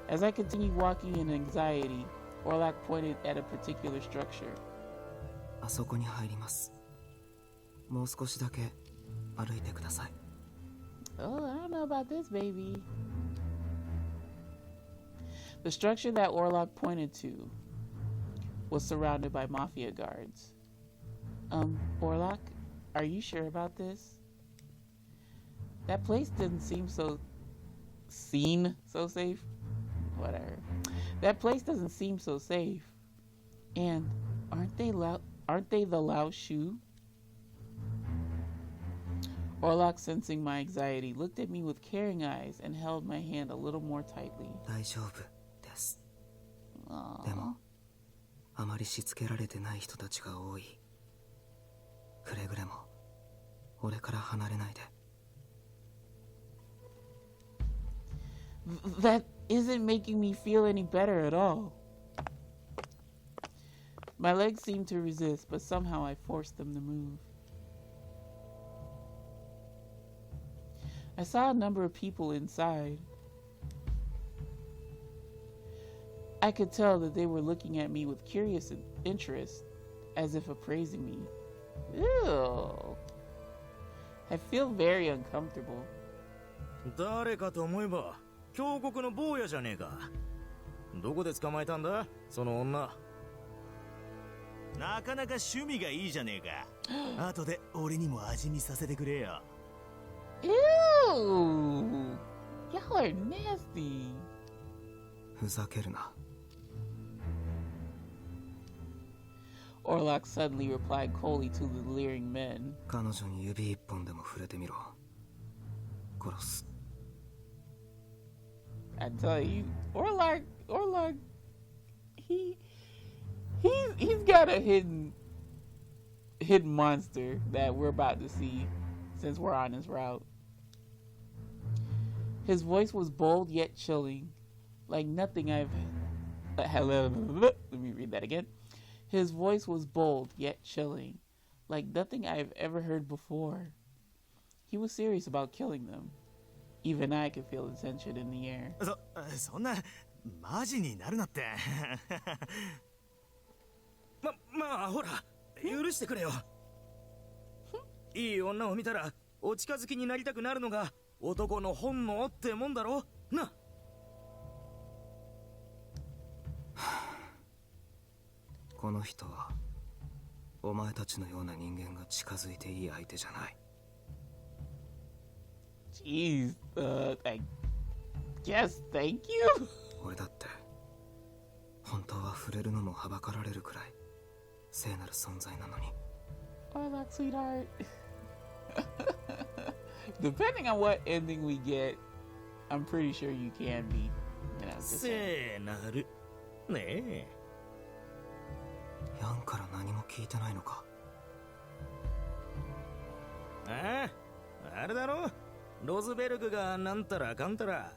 As I continued walking in anxiety, Orlok pointed at a particular structure. あそこに入ります。もう少しだけ歩いてください。Oh, I don't know about this, baby. The structure that Orlok pointed to was surrounded by mafia guards. Orlok, are you sure about this? That place didn't seem so safe. Whatever. That place doesn't seem so safe. And aren't they the Lao Shu? Orlok, sensing my anxiety, looked at me with caring eyes and held my hand a little more tightly. 大丈夫です。でも、あまりしつけられてない人たちが多い。くれぐれも、俺から離れないで。That isn't making me feel any better at all. My legs seemed to resist, but somehow I forced them to move. I saw a number of people inside. I could tell that they were looking at me with curious interest, as if appraising me. Ew. I feel very uncomfortable. 誰かと思えば峡谷の坊やじゃねえか。どこで捕まえたんだその女。なかなか趣味がいいじゃねえか。後で俺にも味見させてくれよ。Ew! Y'all are nasty. ふざけるな。Orlok suddenly replied coldly to the leering men. 彼女に指一本でも触れてみろ。殺す。I tell you, Orlok, he's got a hidden monster that we're about to see since we're on this route. His voice was bold yet chilling, like nothing I've... Let me read that again. His voice was bold yet chilling, like nothing I've ever heard before. He was serious about killing them. Even I could feel the tension in the air. そんなマジになるなって。まあほら許してくれよ。いい女を見たらお近づきになりたくなるのが男の本能ってもんだろな。この人はお前たちのような人間が近づいていい相手じゃない。Jeez, I guess thank you. 俺だって本当は触れるのもはばかられるくらい聖なる存在なのに。Orlok, sweetheart. Depending on what ending we get, I'm pretty sure you can be.聖なるねえ。ヤンから何も聞いてないのか。ああ、あれだろ。ロズベルグがなんたらかんたら。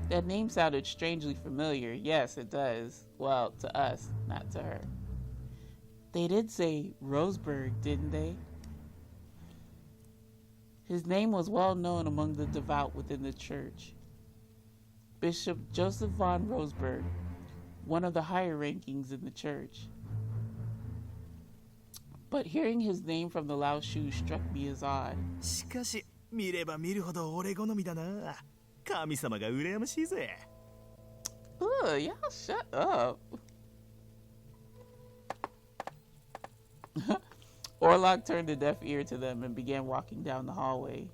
That name sounded strangely familiar. Yes, it does. Well, to us, not to her. They did say Roseburg, didn't they? His name was well known among the devout within the church. Bishop Joseph von Roseburg, one of the higher rankings in the church. But hearing his name from the Lao Shu struck me as odd. しかし見れば見るほど俺好みだな。神様が羨ましいぜ。Ugh, y'all shut up. Orlok turned a deaf ear to them and began walking down the hallway.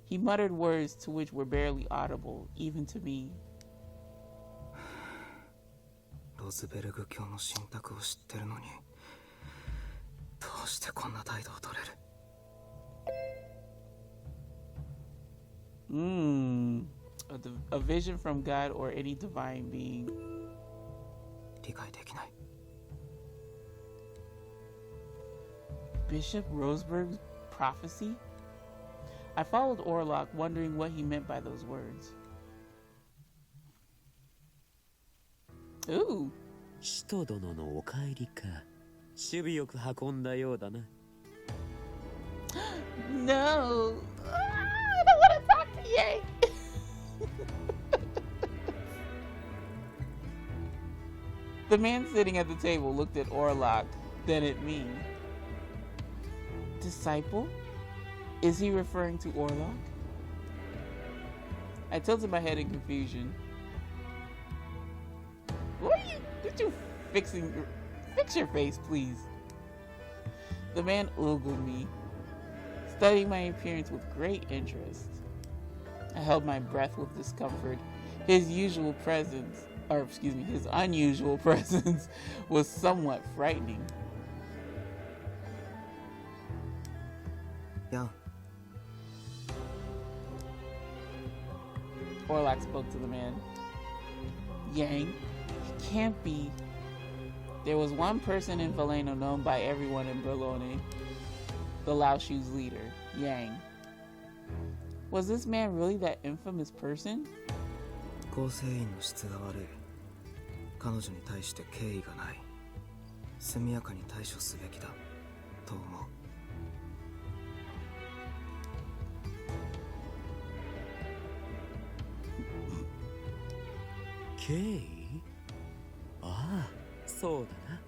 He muttered words to which were barely audible, even to me. ロズベルグ教の信託を知ってるのにどうしてこんな態度を取れる。A vision from God or any divine being. 理解できない。Bishop Roseburg's prophecy? I followed Orlok, wondering what he meant by those words. Ooh. 使徒殿のお帰りか。守備よく運んだようだな。No. I don't want to talk to Yang. The man sitting at the table looked at Orlok, then at me. Disciple? Is he referring to Orlok? I tilted my head in confusion. What are you? Did you fixing? Fix your face, please. The man ogled me, studying my appearance with great interest. I held my breath with discomfort. His unusual presence was somewhat frightening. Yeah. Orlok spoke to the man. Yang, it can't be. There was one person in Valeno known by everyone in Berlone, the Lao Shu's leader, Yang. Was this man really that infamous person? 構成員の質が悪い。彼女に対して敬意がない。速やかに対処すべきだと思う。敬意？ああ、そうだな。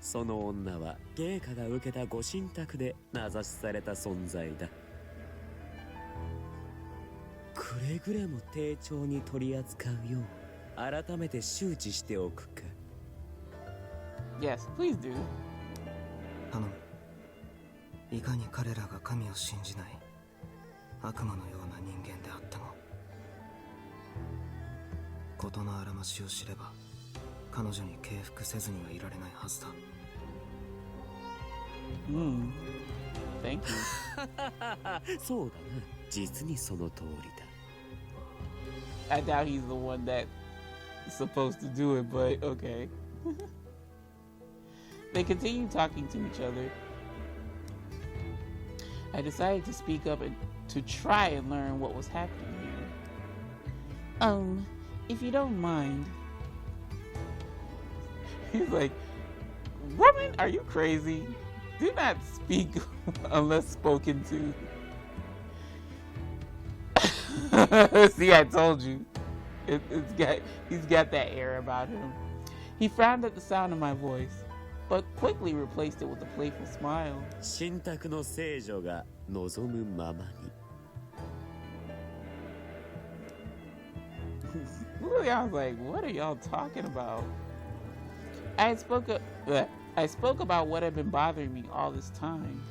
その女は芸家が受けたご神託で名指しされた存在だ。くれぐれも丁重に取り扱うよう改めて周知しておくか。Yes, please do. 頼む。いかに彼らが神を信じない悪魔のような人間であっても、事のあらましを知れば彼女に敬服せずにはいられないはずだ。Thank you. そうだな。実にその通りだ。I doubt he's the one that's supposed to do it, but okay. They continued talking to each other. I decided to speak up and to try and learn what was happening here. If you don't mind. He's like, woman, are you crazy? Do not speak unless spoken to. See, I told you. He's got that air about him. He frowned at the sound of my voice, but quickly replaced it with a playful smile. 神託の聖女が望むままに。I was like, what are y'all talking about? I spoke about what had been bothering me all this time.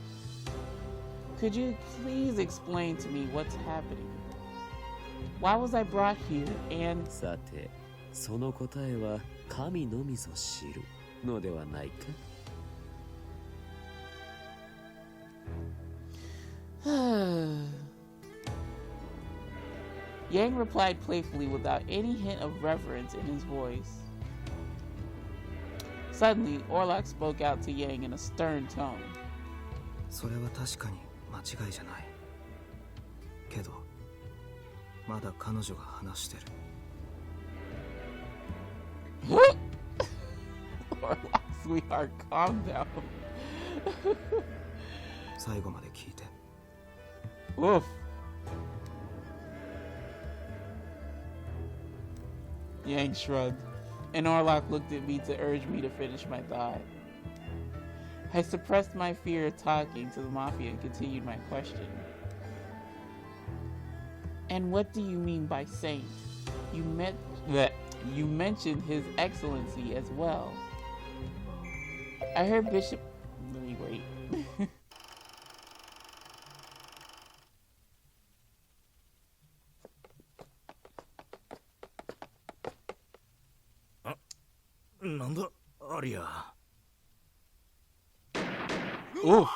Could you please explain to me what's happening? Why was I brought here and... さて、その答えは神のみぞ知るのではないか? Yang replied playfully without any hint of reverence in his voice. Suddenly, Orlok spoke out to Yang in a stern tone. それは確かに間違いじゃない。けど、まだ彼女が話してる。Orlok, sweetheart, calm down. 最後まで聞いて。Oof. Yang shrugged, and Orlok looked at me to urge me to finish my thought. I suppressed my fear of talking to the Mafia and continued my question. And what do you mean by saint? You mentioned His Excellency as well. I heard Bishop... Let me wait. Oof.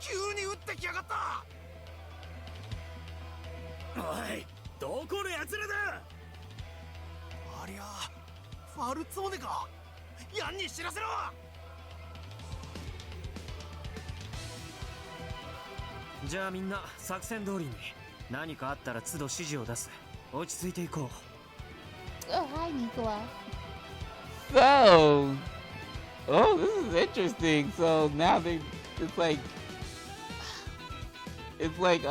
急に撃ってきやがった。おい、どこのやつらだ。ありゃ、ファルツォーネか。ヤンに知らせろ。じゃあみんな作戦通りに。何かあったら都度指示を出す。落ち着いていこう。Oh, hi, Nikola. So, oh, this is interesting. So now it's like It's like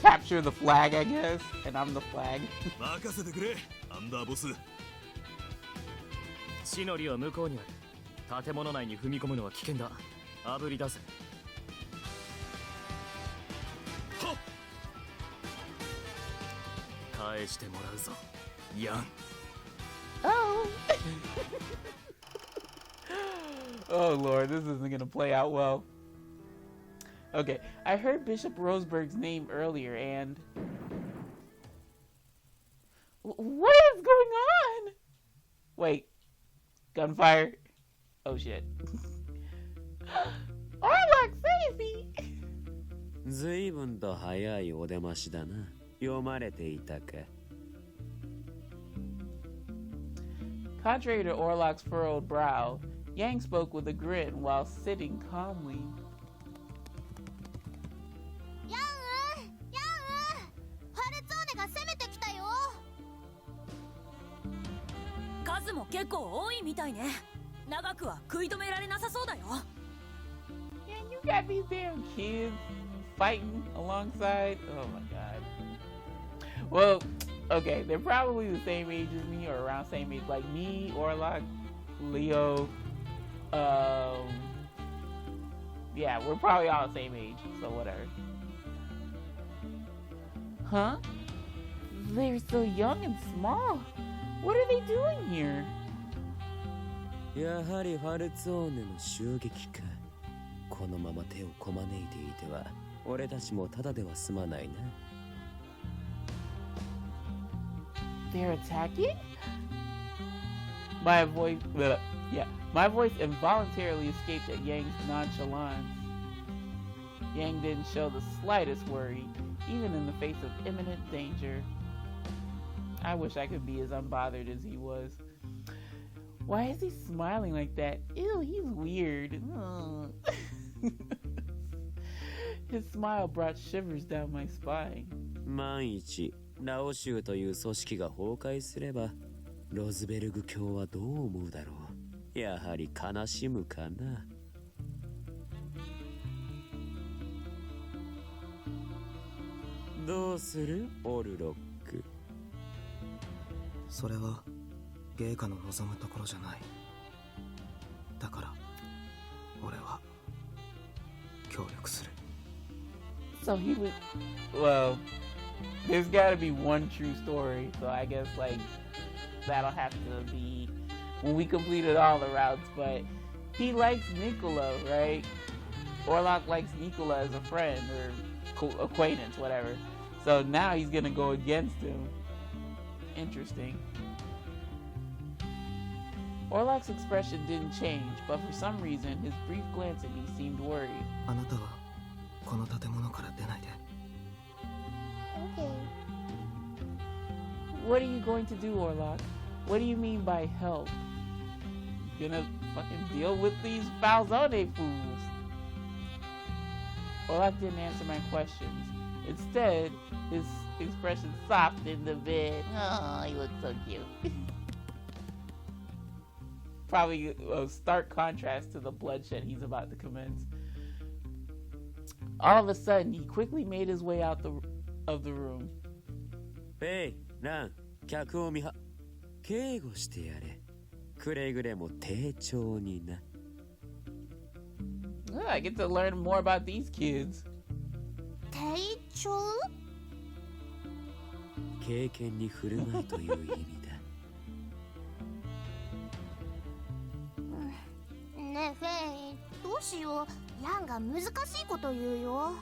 capture the flag, I guess, and I'm the flag. 任せてくれ、アンダーボス。地の利は向こうにある。建物内に踏み込むのは危険だ。炙り出せ。はっ。返してもらうぞ、ヤン。Oh. Oh Lord, this isn't gonna play out well. Okay, I heard Bishop Roseberg's name earlier and... What is going on? Wait. Gunfire. Oh shit. Orlok, save me! 随分と早いお出ましだな。読まれていたか。Contrary to Orlok's furrowed brow, Yang spoke with a grin while sitting calmly. Yeah, you got these damn kids fighting alongside. Oh my god. Well, okay, they're probably the same age as me or around the same age. Like me, Orlok, Leo. Yeah, we're probably all the same age, so whatever. Huh? They're so young and small. What are they doing here? やはりファルツォーネの襲撃か。このまま手をこまねいていては、俺たちもただでは済まないな。They're attacking? My voice involuntarily escaped at Yang's nonchalance. Yang didn't show the slightest worry, even in the face of imminent danger. I wish I could be as unbothered as he was. Why is he smiling like that? Ew, he's weird. His smile brought shivers down my spine. 万一、ラオシュという組織が崩壊すれば、ロズベルグ卿はどう思うだろう。やはり悲しむかな。どうする、オルロック。それは芸家の望むところじゃない。だから俺は協力する。So he would, well, there's gotta be one true story, so I guess like that'll have to be when we completed all the routes, but he likes Nikola, right? Orlok likes Nikola as a friend or acquaintance, whatever. So now he's gonna go against him. Interesting. Orlok's expression didn't change, but for some reason, his brief glance at me seemed worried. あなたはこの建物から出ないで。Okay. What are you going to do, Orlok? What do you mean by help? You gonna fucking deal with these Falzone fools? Orlok didn't answer my questions. Instead, his expression softened a bit. Oh, he looks so cute. Probably a stark contrast to the bloodshed he's about to commence. All of a sudden, he quickly made his way out of the room. ペイ、ラン、客を警護してやれ。くれぐれも丁重にな。I get to learn more about these kids. 丁重？経験に振る舞いという意味だ。ねえフェイ、どうしよう。ヤンが難しいこと言うよ。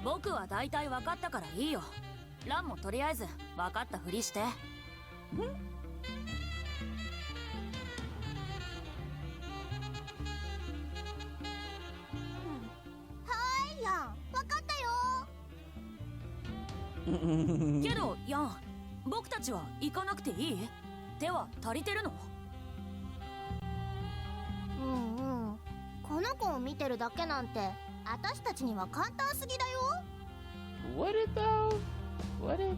僕は大体分かったからいいよ。ランもとりあえず分かったふりして。はいヤン、分かったよ。けどヤン、僕たちは行かなくていい？手は足りてるの？うんうん。この子を見てるだけなんて私たちには簡単すぎだよ。What it though? What it?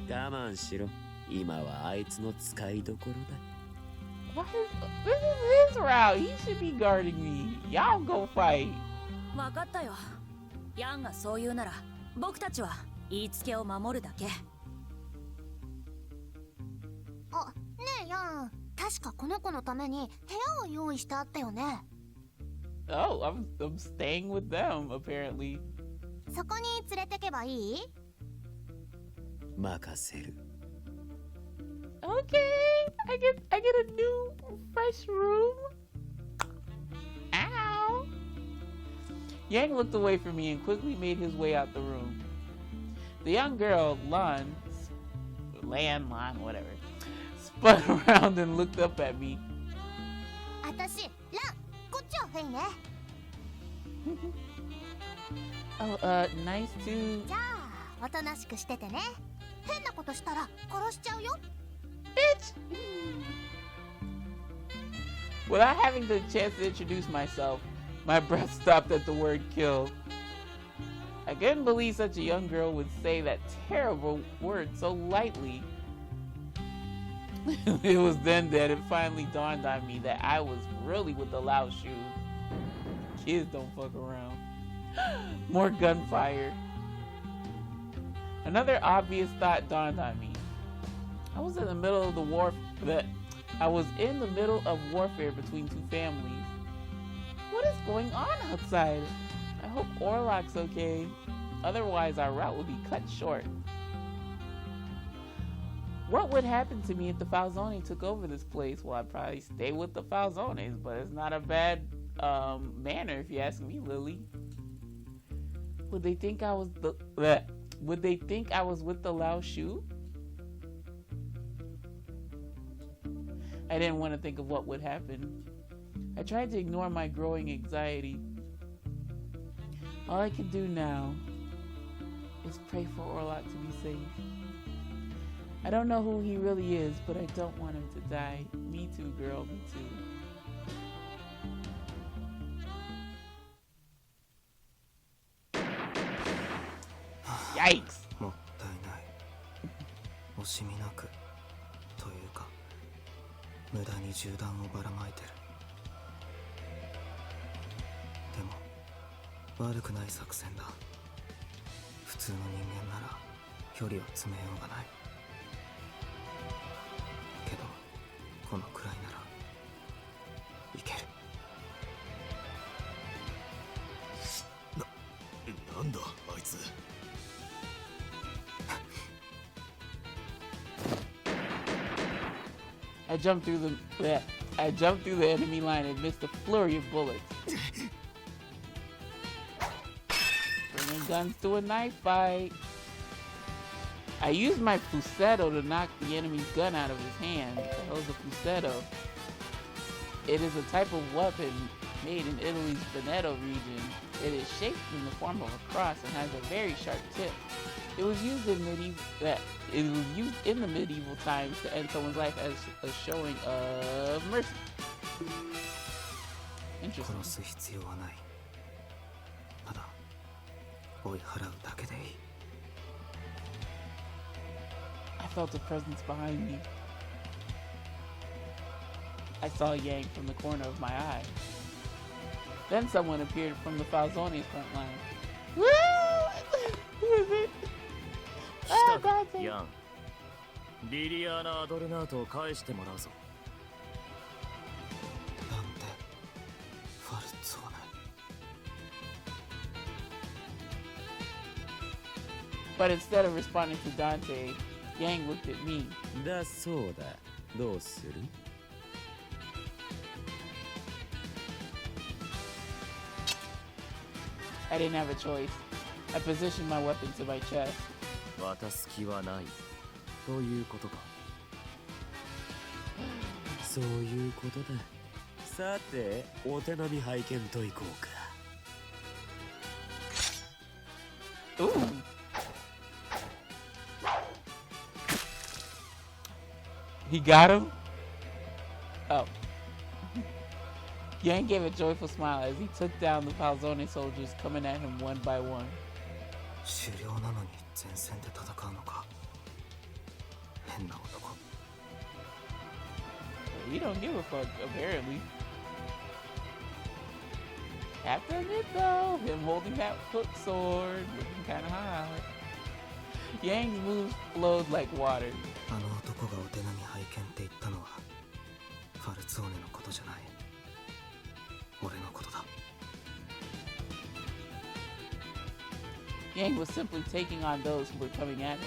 我慢しろ。今はあいつの使いどころだ。 Why this is his route. He should be guarding me. Y'all go fight. 分かったよ。ヤンがそう言うなら僕たちは言いつけを守るだけ。あ、ねえヤン、確かこの子のために部屋を用意してあったよね。Oh, I'm staying with them apparently. そこに連れてけばいい？任せる。 Okay, I get a new fresh room. Ow. Yang looked away from me and quickly made his way out the room. The young girl, Lan, whatever, spun around and looked up at me. あたし、ラン、こっちをフェイね。Oh, nice to... じゃあ、おとなしくしててね。変なことしたら殺しちゃうよ。Bitch! Without having the chance to introduce myself, my breath stopped at the word kill. I couldn't believe such a young girl would say that terrible word so lightly. It was then that it finally dawned on me that I was really with the Lao Shu. Kids don't fuck around. More gunfire. Another obvious thought dawned on me. I was in the middle of warfare between two families. What is going on outside? I hope Orlok's okay. Otherwise, our route will be cut short. What would happen to me if the Falzoni took over this place? Well, I'd probably stay with the Falzones, but it's not a bad manner if you ask me, Lily. Would they think I was Would they think I was with the Lao Shu? I didn't want to think of what would happen. I tried to ignore my growing anxiety. All I can do now is pray for Orlok to be safe. I don't know who he really is, but I don't want him to die. Me too, girl, me too. Yikes! もったいない。惜しみなくというか無駄に銃弾をばらまいてる。でも悪くない作戦だ。普通の人間なら距離を詰めようがない。けどこのくらいならいける。なんだあいつ。I jumped through the enemy line and missed a flurry of bullets. Bringing guns to a knife fight. I used my Fusetto to knock the enemy's gun out of his hand. What the hell is a Fusetto? It is a type of weapon made in Italy's Veneto region. It is shaped in the form of a cross and has a very sharp tip. It was used in the medieval times to end someone's life as a showing of mercy. Interesting. 殺す必要はない。ただ追い払うだけでいい。I felt a presence behind me. I saw Yang from the corner of my eye. Then someone appeared from the Falzone's front line. Woo! Who is it? 来 Oh, た God. ヤン。リリアーナ・アドルナートを返してもらうぞ。なんてファルツォーネ。 But instead of responding to Dante, Yang looked at me. だそうだ。どうする？ I didn't have a choice. I positioned my weapon to my chest. 渡す気はない。ということか。そういうことだ。さて、お手並み拝見といこうか。Ooh. He got him? Oh. Yang gave a joyful smile as he took down the Falzone soldiers coming at him one by one. 狩猟なのに前線で戦うのか。変変な男。 He don't give a fuck, apparently. Have to admit though, him holding that hook sword, looking kinda hot. Yang's moves flowed like water. あの男がお手並み拝見って言ったのはファルツォーネのことじゃない。俺のことだ。 Yang was simply taking on those who were coming at him,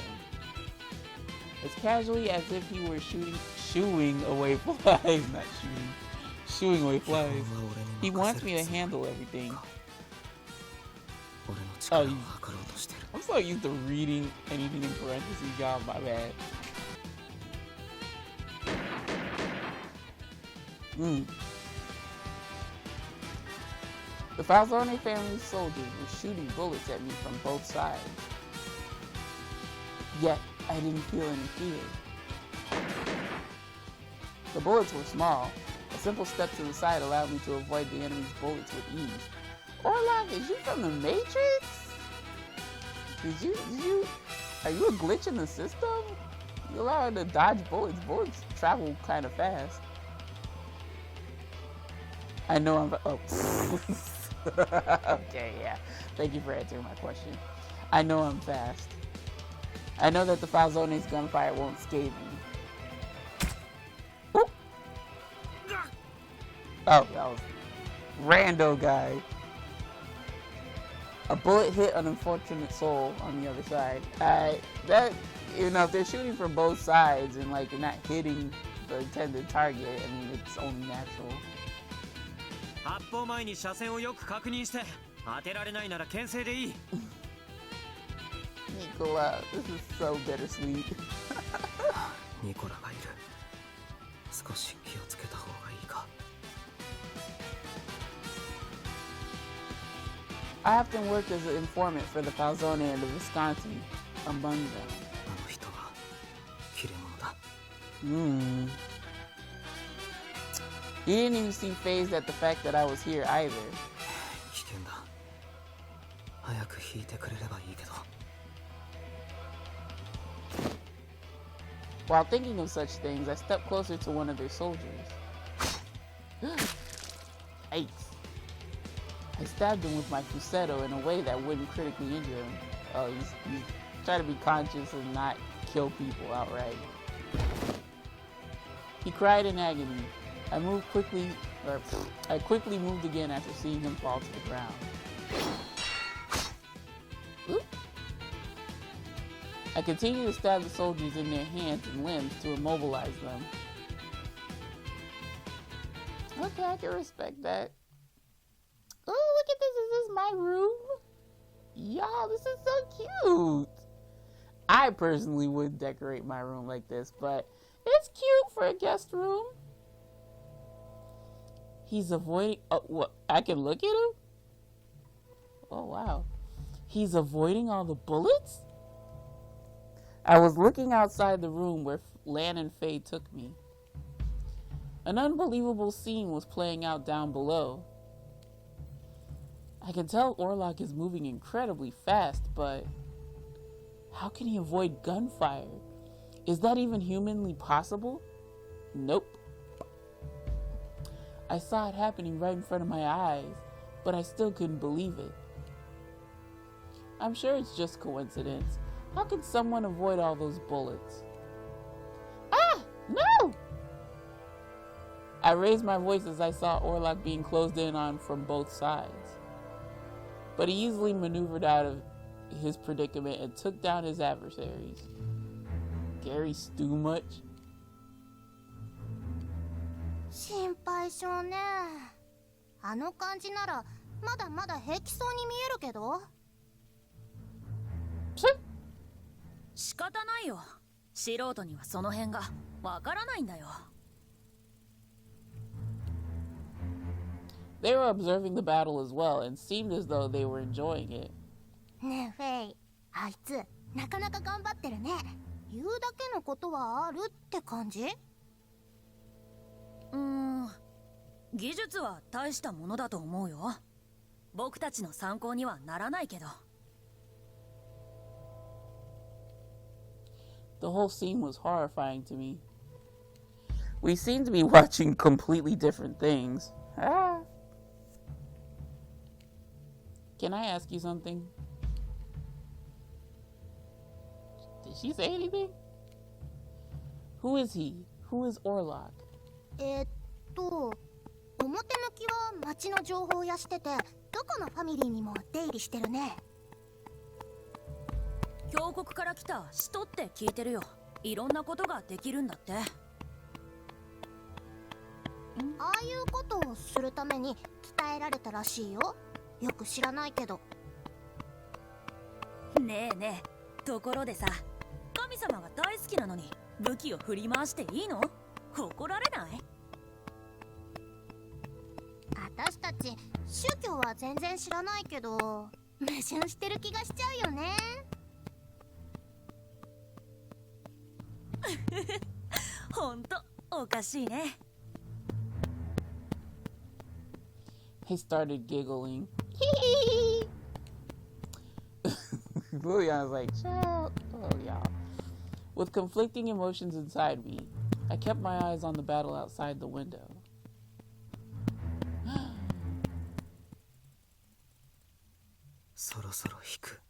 as casually as if he were shooing away flies. Not shooing away flies. He wants me to handle everything. 俺の力を測ろうとしてる。 I'm so used to reading anything in parentheses, y'all. My bad. The Falzone family's soldiers were shooting bullets at me from both sides. Yet, I didn't feel any fear. The bullets were small. A simple step to the side allowed me to avoid the enemy's bullets with ease. Orlok, is you from the Matrix? Are you a glitch in the system? You allow it to dodge bullets. Bullets travel kind of fast. I know I'm. Oh. Okay, yeah. Thank you for answering my question. I know I'm fast. I know that the Falzone's gunfire won't scathe me. Oop. Oh, that was rando guy. A bullet hit an unfortunate soul on the other side. That, you know, if they're shooting from both sides and like you're not hitting the intended target, I mean, it's only natural. 発砲前に車線をよく確認して当てられないなら牽制でいい。 Nikola, this is so bittersweet. ニコラがいる。少し気をつけた方がいいか。 I often worked as an informant for the Falzone and the Visconti among them. あの人は切れ者だ。He didn't even seem phased at the fact that I was here either. 危険だ。早く引いてくれればいいけど。 While thinking of such things, I stepped closer to one of their soldiers. Yikes. I stabbed him with my fusetto in a way that wouldn't critically injure him. Oh, he's trying to be conscious and not kill people outright. He cried in agony. I quickly moved again after seeing him fall to the ground. Oop. I continued to stab the soldiers in their hands and limbs to immobilize them. Okay, I can respect that. Oh, look at this. Is this my room? Y'all, this is so cute. I personally wouldn't decorate my room like this, but it's cute for a guest room. He's avoiding... Oh, what? I can look at him? Oh, wow. He's avoiding all the bullets? I was looking outside the room where Lan and Faye took me. An unbelievable scene was playing out down below. I can tell Orlok is moving incredibly fast, but how can he avoid gunfire? Is that even humanly possible? Nope. I saw it happening right in front of my eyes, but I still couldn't believe it. I'm sure it's just coincidence. How can someone avoid all those bullets? Ah! No! I raised my voice as I saw Orlok being closed in on from both sides. But he easily maneuvered out of his predicament and took down his adversaries. Gary Stew much? 心配性ね。あの感じならまだまだ平気そうに見えるけど。仕方ないよ。素人にはその辺がわからないんだよ。They were observing the battle as well and seemed as though they were enjoying it. ねえフェイ、あいつなかなか頑張ってるね。言うだけのことはあるって感じ？技術は大したものだと思うよ。僕たちの参考にはならないけど。The whole scene was horrifying to me. We seem to be watching completely different things. Ah. Can I ask you something? Did she say anything? Who is he? Who is Orlok? 表向きは町の情報屋してて、どこのファミリーにも出入りしてるね。峡谷から来た使徒って聞いてるよ。いろんなことができるんだって。ああいうことをするために鍛えられたらしいよ。よく知らないけど。ねえねえ、ところでさ、神様が大好きなのに武器を振り回していいの？怒られない？私たち宗教は全然知らないけど、矛盾してる気がしちゃうよね。ほんとおかしいね。He started giggling. Liliana's like, child. Oh, y'all. With conflicting emotions inside me, I kept my eyes on the battle outside the window. そろそろ引く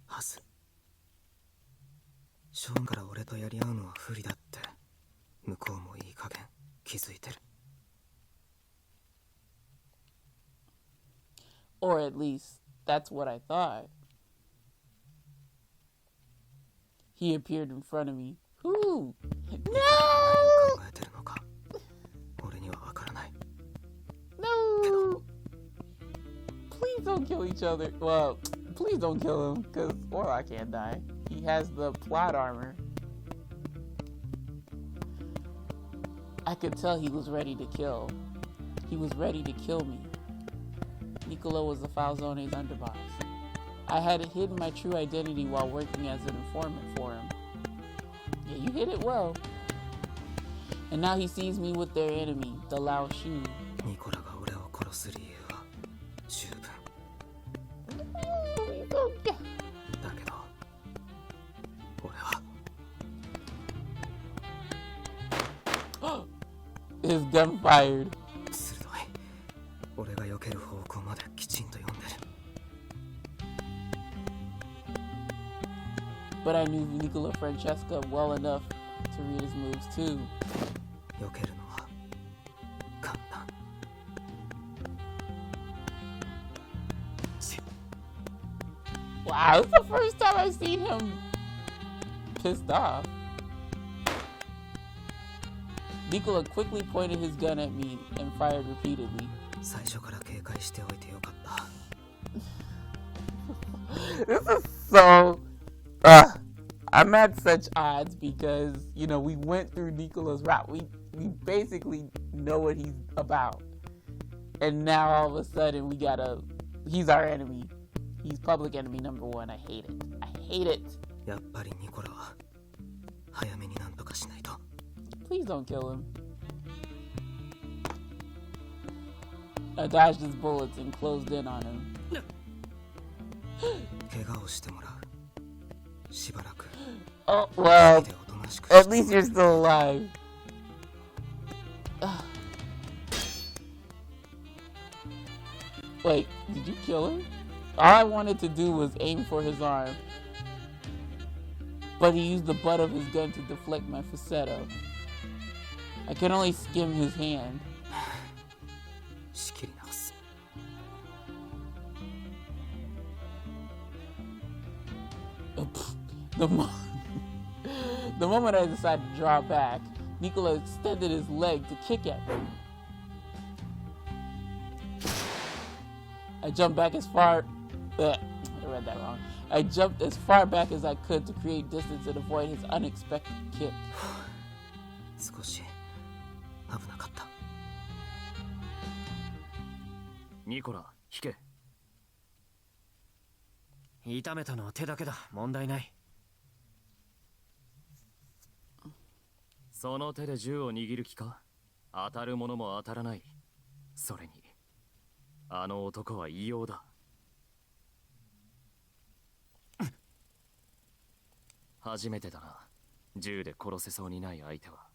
はず。ショーンから俺とやり合うのは不利だって向こうもいい加減気づいてる。Or at least, that's what I thought. He appeared in front of me. Who? No! 考えてるのか俺にはわからない。 No! Please don't kill each other. Well, please don't kill him, because Orlok can't die. He has the plot armor. I could tell he was ready to kill. He was ready to kill me. Nikola was the Falzone's underboss. I had hidden my true identity while working as an informant for him. Yeah, you hid it well. And now he sees me with their enemy, the Lao Shu. ニコラが俺を殺す理由は十分。だけど俺は His gun fired. 鋭い。俺が避ける方向まできちんと読んでる。 But I knew Nicola Francesca well enough to read his moves too. 避けるのは簡単。 Wow, it's the first time I've seen him pissed off. Nikola quickly pointed his gun at me and fired repeatedly. 最初から警戒しておいてよかった。 This is so... I'm at such odds because, you know, we went through Nikola's route. We basically know what he's about. And now all of a sudden he's our enemy. He's public enemy number one. I hate it. I hate it. やっぱりニコラは早めになんとかしないと。 Please don't kill him. I dodged his bullets and closed in on him. 怪我をしてもらう。しばらく。 Oh, well, でおとなしく at least you're still alive. Wait, did you kill him? All I wanted to do was aim for his arm. But he used the butt of his gun to deflect my falsetto. I could only skim his hand. 仕切り直す。 The moment I decided to draw back, Nikola extended his leg to kick at me. I jumped back as far... I read that wrong. I jumped as far back as I could to create distance and avoid his unexpected kick. 少し危なかった。ニコラ、引け。痛めたのは手だけだ。問題ない。その手で銃を握る気か？当たるものも当たらない。それにあの男は異様だ。初めてだな。銃で殺せそうにない相手は。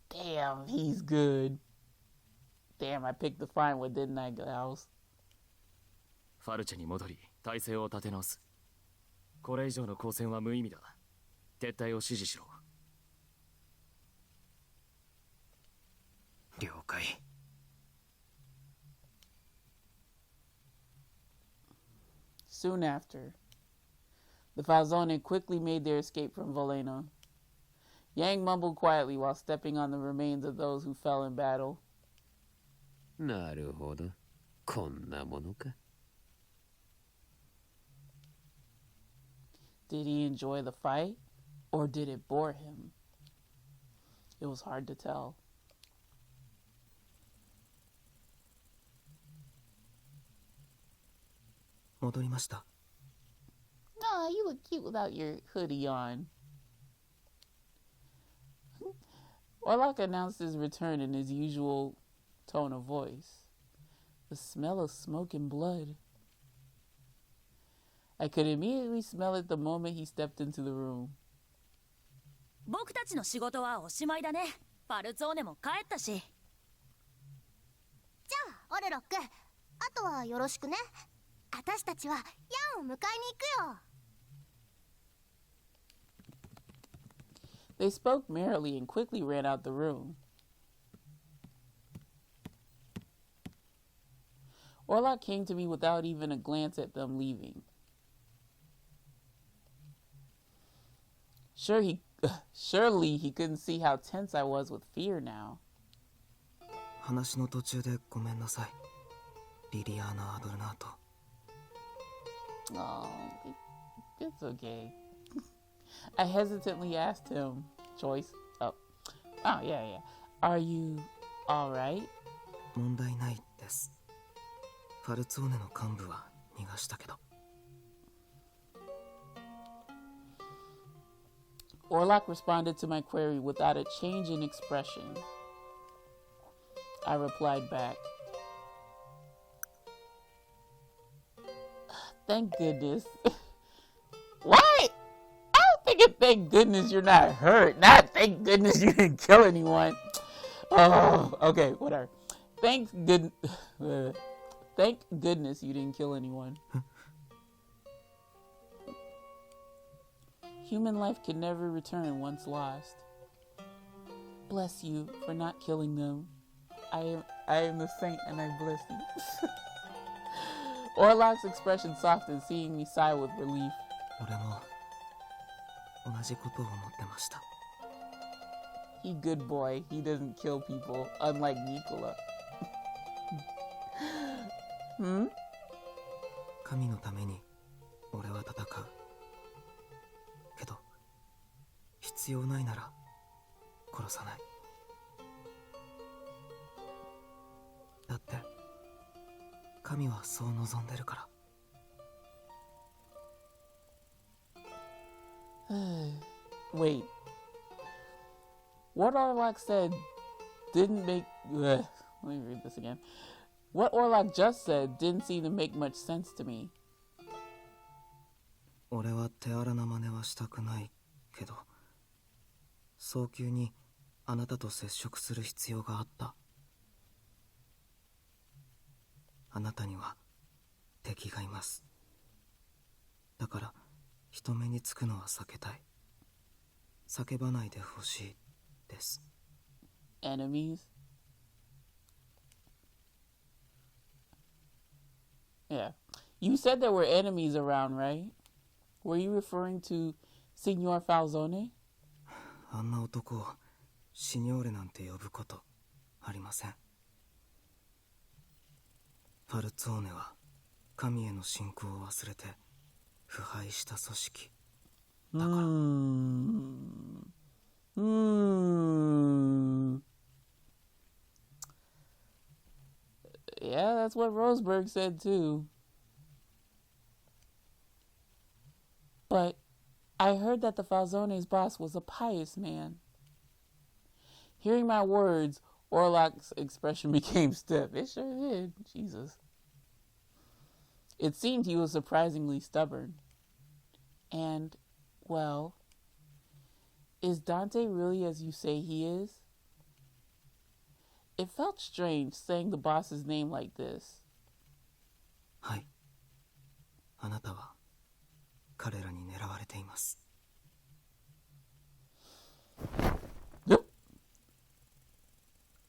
Damn, he's good. Damn, I picked the fine one, didn't I, Gauss? ファルチェに戻り体勢を立て直す。これ以上の交戦は無意味だ。撤退を指示しろ。了解。Soon after, the Falzone quickly made their escape from Voleno. Yang mumbled quietly while stepping on the remains of those who fell in battle. なるほど。こんなものか。Did he enjoy the fight, or did it bore him? It was hard to tell. 戻りました。 No, you look cute without your hoodie on. Orlok announced his return in his usual tone of voice. The smell of smoke and blood. I could immediately smell it the moment he stepped into the room. 僕たちの仕事はおしまいだね。ファルツォーネも帰ったし。じゃあオルロック、あとはよろしくね。私たちはヤンを迎えに行くよ。 They spoke merrily and quickly ran out the room. Orlok came to me without even a glance at them leaving. Surely he couldn't see how tense I was with fear now. 話の途中でごめんなさい。リリアーナ・アドルナート。 Oh, it's okay. I hesitantly asked him, yeah. Are you alright? 問題ないです。ファルツォーネの幹部は逃がしたけど。 Orlok responded to my query without a change in expression. I replied back, thank goodness. What? I don't think it thank goodness you're not hurt. Not thank goodness you didn't kill anyone. Oh, okay, whatever. Thank goodness you didn't kill anyone. Human life can never return once lost. Bless you for not killing them. I am the saint and I bless you. Orlok's expression softened, seeing me sigh with relief. 俺も同じことを思ってました。 He good boy. He doesn't kill people, unlike Nikola. 神のために俺は戦う。けど必要ないなら殺さない。だって神はそう望んでるから。Wait. What Orlok said didn't make... Let me read this again. What Orlok just said didn't seem to make much sense to me. 俺は手荒な真似はしたくないけど、早急にあなたと接触する必要があった。あなたには敵がいます。だから人目につくのは避けたい。叫ばないでほしいです。Enemies? Yeah. You said there were enemies around, right? Were you referring to Signor Falzone? あんな男をシニョーレなんて呼ぶことありません。ファルツォーネは神への信仰を忘れて腐敗した組織だから。Yeah, that's what Roseberg said too. But I heard that the Falzone's boss was a pious man. Hearing my words, Orlok's expression became stiff. It sure did. Jesus. It seemed he was surprisingly stubborn. And, well, Is Dante really as you say he is? It felt strange saying the boss's name like this. はい。あなたは彼らに狙われています。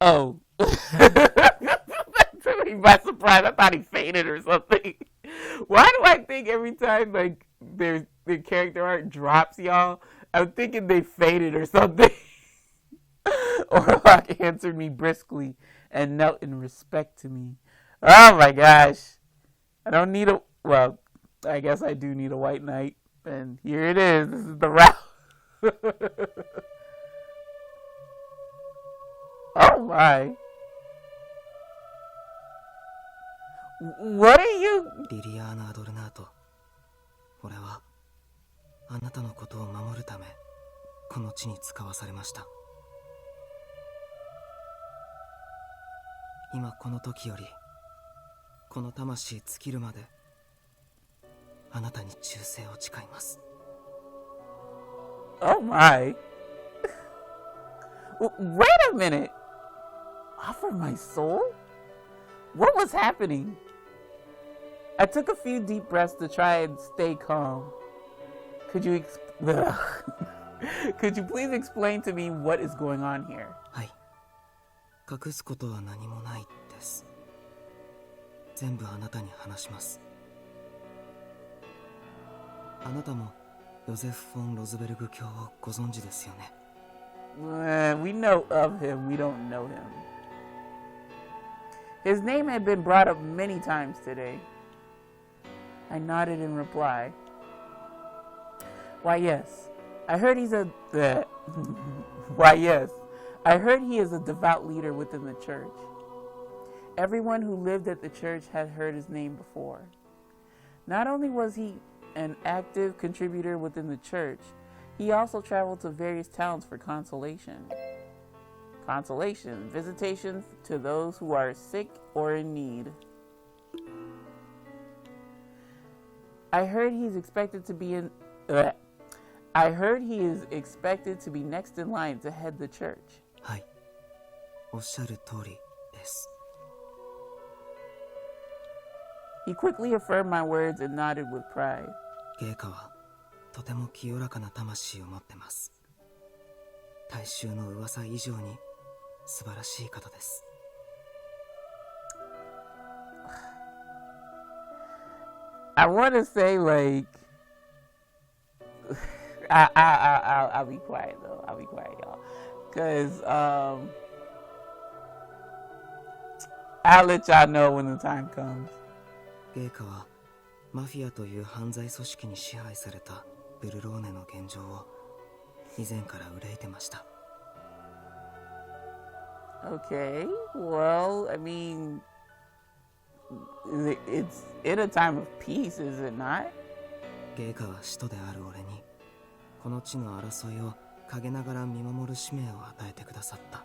Oh. That took me by surprise. I thought he fainted or something. Why do I think every time like their character art drops, y'all, I'm thinking they faded or something. Orlok answered me briskly and knelt in respect to me. Oh my gosh. I don't need a... Well, I guess I do need a white knight. And here it is. This is the route. Oh my. What are you... リリアーナ・アドルナート。俺はあなたのことを守るためこの地に使わされました。今この時よりこの魂尽きるまであなたに忠誠を誓います。 Oh my. Wait a minute. Offer my soul? What was happening? I took a few deep breaths to try and stay calm. Could you Could you please explain to me what is going on here? はい。隠すことは何もないです。全部あなたに話します。あなたもヨゼフ・フォン・ロズベルグ卿をご存知ですよね。We know of him, we don't know him. His name had been brought up many times today. I nodded in reply. Why yes, I heard he's a... Why yes, I heard he is a devout leader within the church. Everyone who lived at the church had heard his name before. Not only was he an active contributor within the church, he also traveled to various towns for consolation. Consolation, visitation to those who are sick or in need. I heard he is expected to be next in line to head the church. はい。おっしゃる通りです。 He quickly affirmed my words and nodded with pride. ゲイカはとても清らかな魂を持ってます。大衆の噂以上に素晴らしい方です。I want to say like I'll be quiet though. I'll be quiet, y'all, cause I'll let y'all know when the time comes. ゲイカはマフィアという犯罪組織に支配されたブルローネの現状を以前から憂いてました。 Okay, well, I mean, it's in a time of peace, is it not? ゲイカは使徒である俺にこの地の争いを陰ながら見守る使命を与えてくださった。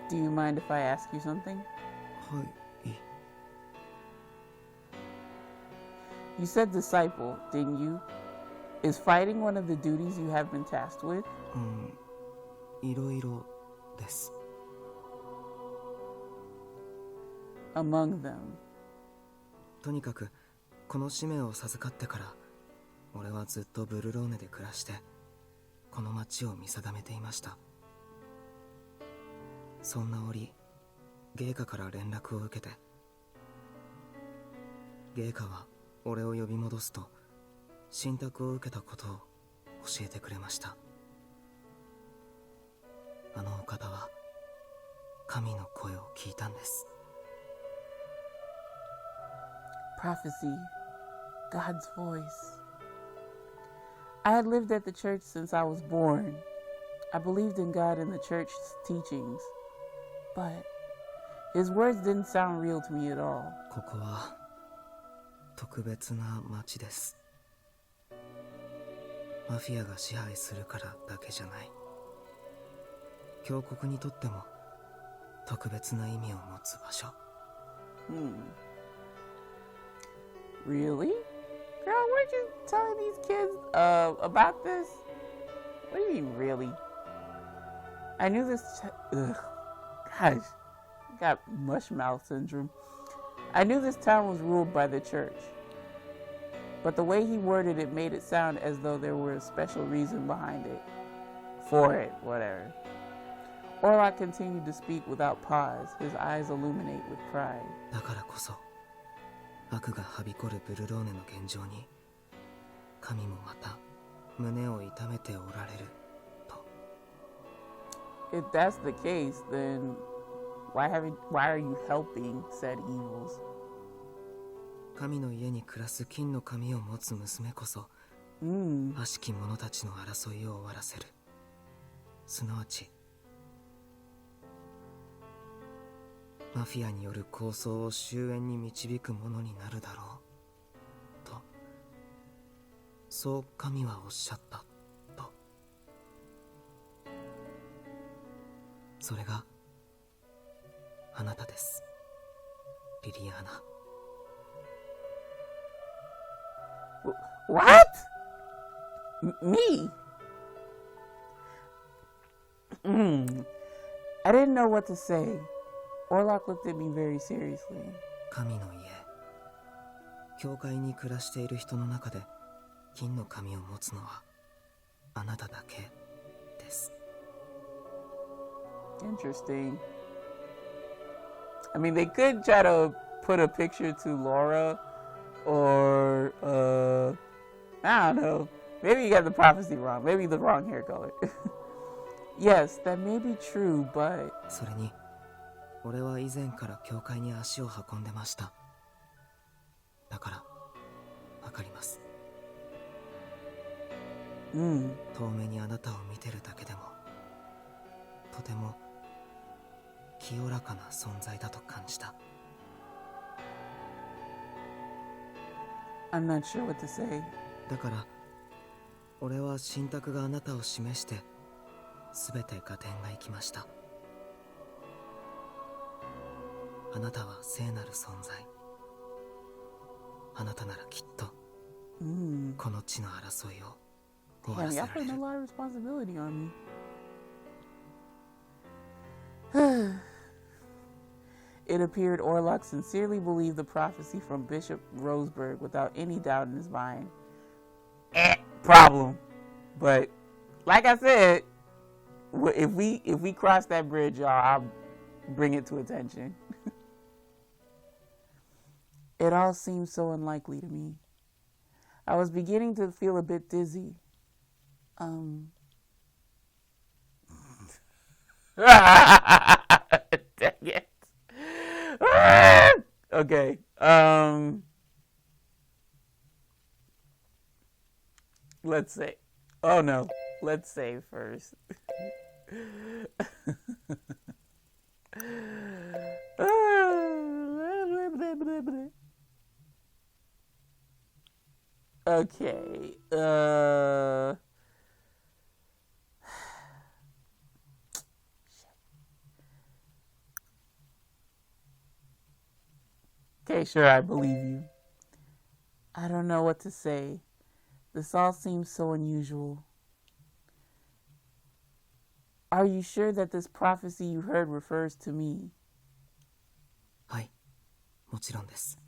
Do you mind if I ask you something? はい。 You said disciple, didn't you? Is fighting one of the duties you have been tasked with? いろいろです。 Among them. とにかくこの使命を授かってから俺はずっとブルローネで暮らしてこの町を見定めていました。そんな折ゲイカから連絡を受けて、ゲイカは俺を呼び戻すと信託を受けたことを教えてくれました。あのお方は神の声を聞いたんです。 Prophecy, God's voice. I had lived at the church since I was born. I believed in God and the church's teachings, but his words didn't sound real to me at all. ここは特別な町です。マフィアが支配するからだけじゃない。教国にとっても特別な意味を持つ場所。Really? Girl, weren't you telling these kids about this? What do you mean, really? I knew this. Gosh, got mush mouth syndrome. I knew this town was ruled by the church, but the way he worded it made it sound as though there were a special reason behind it. For it, whatever. Orlok continued to speak without pause, his eyes illuminate with pride. だからこそ、悪がはびこるブルローネの現状に、神もまた胸を痛めておられると。If that's the case, then why are you helping said evils? 神の家に暮らす金の髪を持つ娘こそ、悪しき者たちの争いを終わらせる。すなわち、マフィアによる抗争を終焉に導くものになるだろうと、そう神はおっしゃったと。それがあなたです、リリアーナ。What? Me? I didn't know what to say. Orlok looked at me very seriously. 神の家、教会に暮らしている人の中で金の髪を持つのはあなただけです。Interesting. I mean, they could try to put a picture to Laura, or I don't know. Maybe you got the prophecy wrong. Maybe the wrong hair color. Yes, that may be true, but それに俺は以前から教会に足を運んでました。だからわかります。遠目にあなたを見てるだけでもとても清らかな存在だと感じた。I'm not sure what to say. だから俺は信託があなたを示して全て合点がいきました。あなたは聖なる存在。あなたならきっとこの地の争いを終わらせられる。Y'all putting a lot of responsibility on me. It appeared Orlok sincerely believed the prophecy from Bishop Roseberg without any doubt in his mind. Problem. But like I said, if we cross that bridge, y'all, I'll bring it to attention. It all seemed so unlikely to me. I was beginning to feel a bit dizzy. Dang it. Okay. Let's say. Oh no. Let's say first. Okay. Okay, sure, I believe you. I don't know what to say. This all seems so unusual. Are you sure that this prophecy you heard refers to me? はい、もちろんです。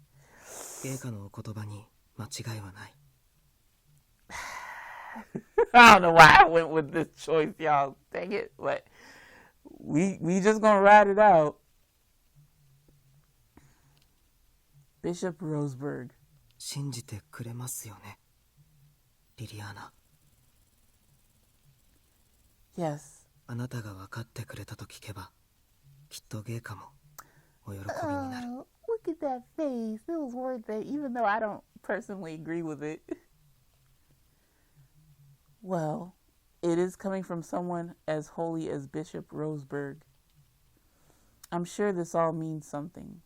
陛下のお言葉に間違いはない。I don't know why I went with this choice, y'all. Dang it. But we just gonna ride it out. Bishop Roseberg. 信じてくれますよね、リリアーナ。Yes. あなたが分かってくれたと聞けば、きっと陛下もお喜びになる。Look at that face. It was worth it, even though I don't personally agree with it. Well, it is coming from someone as holy as Bishop Roseberg. I'm sure this all means something.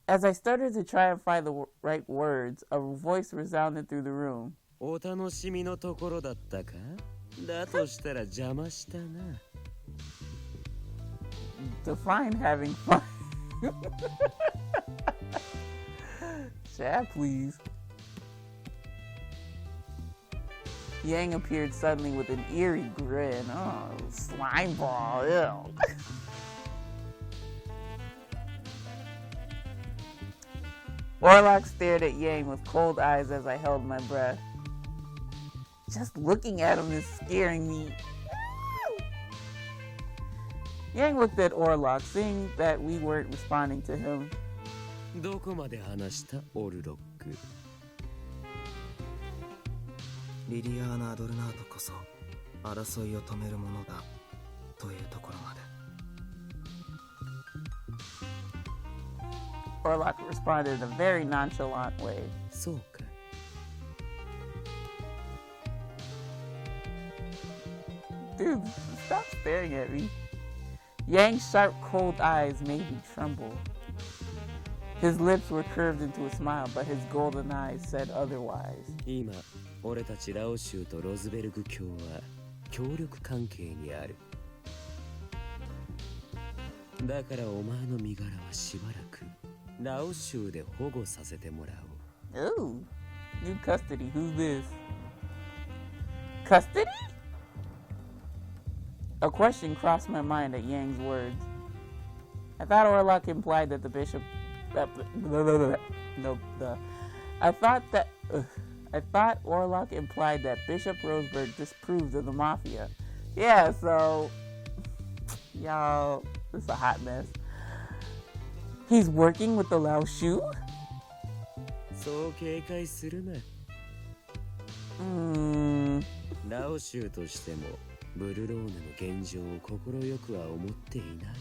As I started to try and find the right words, a voice resounded through the room. お楽しみのところだったか？だとしたら邪魔したな。Define having fun. Chat, please. Yang appeared suddenly with an eerie grin. Oh, slime ball. Ew. Orlok stared at Yang with cold eyes as I held my breath. Just looking at him is scaring me. Yang looked at Orlok, seeing that we weren't responding to him. どこまで話したオルロック。リリアーナ・アドルナートこそ争いを止めるものだというところまで。Orlok responded in a very nonchalant way. そうか。Dude, stop staring at me. Yang's sharp, cold eyes made me tremble. His lips were curved into a smile, but his golden eyes said otherwise. 今、俺たちラオ州とロズベルグ卿は協力関係にある。だからお前の身柄はしばらくラオ州で保護させてもらおう。 Ooh, new custody. Who's this? Custody? A question crossed my mind at Yang's words. I thought Orlok implied that the bishop. I thought Orlok implied that Bishop Roseberg disapproved of the mafia. Yeah, so y'all, this is a hot mess. He's working with the Lao Shu? そう警戒するな。ラオ州としてもブルローネの現状を快くは思っていない。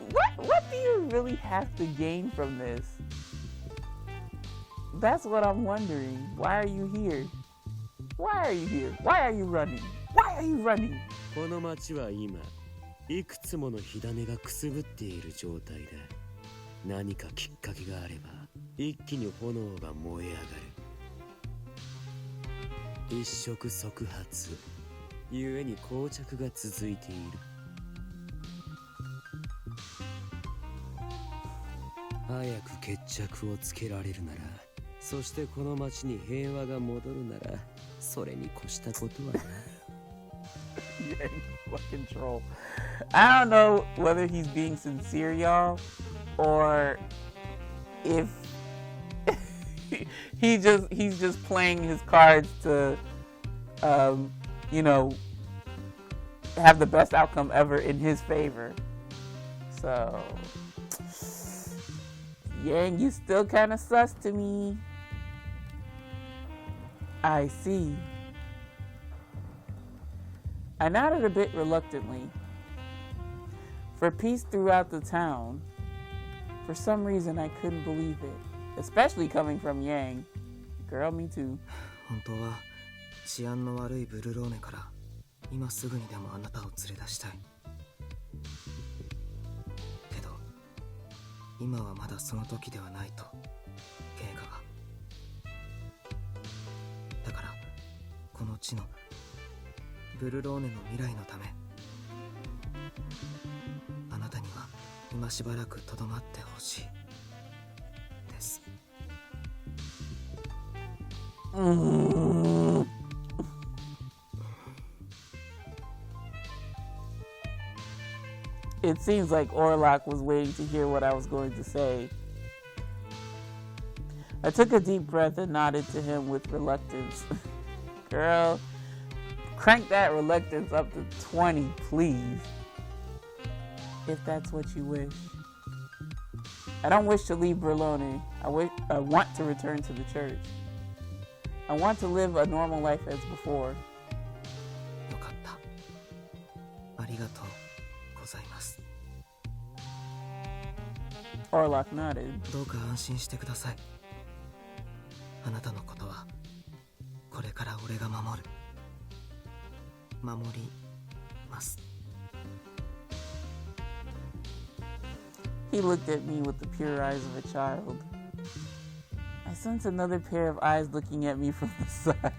What do you really have to gain from this? That's what I'm wondering. Why are you here? Why are you here? Why are you running? Why are you running? この町は今いくつもの火種がくすぶっている状態だ。何かきっかけがあれば一気に炎が燃え上がる。一触即発、ゆえに膠着が続いている。早く決着をつけられるなら、そしてこの町に平和が戻るなら、それに越したことはない。Yeah, fucking troll. I don't know whether he's being sincere, y'all, or if he's just playing his cards to, you know, have the best outcome ever in his favor. So, Yang, you still kind of sus to me. I see. I nodded a bit reluctantly. For peace throughout the town. For some reason, I couldn't believe it, especially coming from Yang. Girl, me too. 本当は治安の悪いブルローネから今すぐにでもあなたを連れ出したい。けど今はまだその時ではないと経過が。だからこの地のブルローネの未来のため、あなたには今しばらくとどまってほしいです。It seems like Orlok was waiting to hear what I was going to say. I took a deep breath and nodded to him with reluctance. Girl, crank that reluctance up to 20, please. If that's what you wish. I don't wish to leave Berlone. I want to return to the church. I want to live a normal life as before. よかった。ありがとうございます。Orlok nodded. どうか安心してください。あなたのことはこれから俺が守る。守ります。He looked at me with the pure eyes of a child. I sense another pair of eyes looking at me from the side.